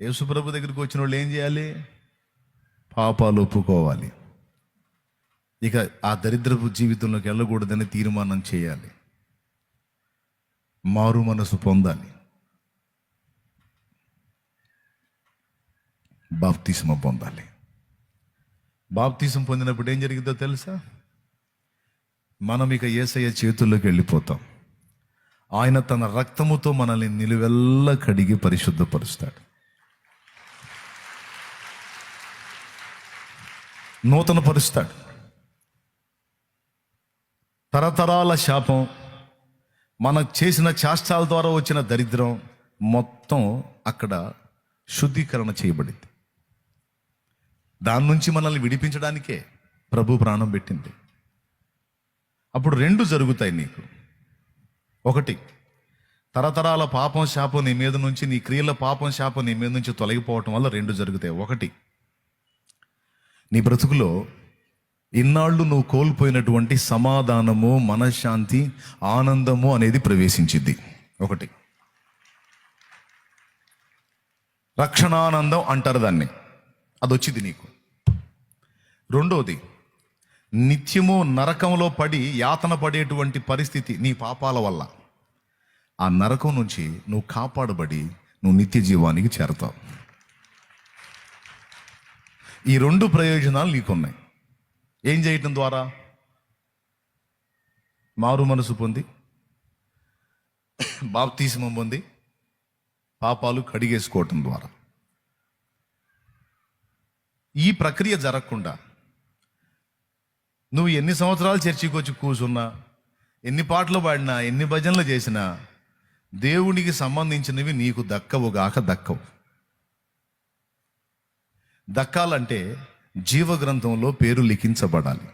యేసుప్రభు దగ్గరికి వచ్చిన వాళ్ళు ఏం చేయాలి? పాపాలు ఒప్పుకోవాలి. ఇక ఆ దరిద్రపు జీవితంలోకి వెళ్ళకూడదని తీర్మానం చేయాలి. మారు మనసు పొందాలి. బాప్తిస్మ పొందాలి. బాప్తిసం పొందినప్పుడు ఏం జరిగిందో తెలుసా? మనం ఇక యేసయ్య చేతుల్లోకి వెళ్ళిపోతాం. ఆయన తన రక్తముతో మనల్ని నిలువెల్లా కడిగి పరిశుద్ధపరుస్తాడు. నూతన పరుస్తాడు. తరతరాల శాపం, మన చేసిన చేష్టాల ద్వారా వచ్చిన దరిద్రం మొత్తం అక్కడ శుద్ధీకరణ చేయబడింది. దాని నుంచి మనల్ని విడిపించడానికే ప్రభు ప్రాణం పెట్టింది. అప్పుడు రెండు జరుగుతాయి నీకు. ఒకటి, తరతరాల పాపం శాపం నీ మీద నుంచి, నీ క్రియల పాపం శాపం నీ మీద నుంచి తొలగిపోవటం వల్ల రెండు జరుగుతాయి. ఒకటి, నీ బ్రతుకులో ఇన్నాళ్ళు నువ్వు కోల్పోయినటువంటి సమాధానము, మనశ్శాంతి, ఆనందము అనేది ప్రవేశించింది. ఒకటి, రక్షణానందం అంటారు దాన్ని, అది వచ్చింది నీకు. రెండోది, నిత్యము నరకంలో పడి యాతన పడేటువంటి పరిస్థితి నీ పాపాల వల్ల. ఆ నరకం నుంచి నువ్వు కాపాడబడి నువ్వు నిత్య జీవానికి చేరతావు. ఈ రెండు ప్రయోజనాలు నీకున్నాయి. ఏం చేయటం ద్వారా? మారు మనసు పొంది, బాప్తిస్మం పొంది, పాపాలు కడిగేసుకోవటం ద్వారా. ఈ ప్రక్రియ జరగకుండా నువ్వు ఎన్ని సంవత్సరాలు చర్చికి వచ్చి కూర్చున్నా, ఎన్ని పాటలు పాడినా, ఎన్ని భజనలు చేసినా దేవునికి సంబంధించినవి నీకు దక్కవుగాక దక్కవు. దక్కాలంటే జీవ గ్రంథంలో పేరు లిఖించబడాలి.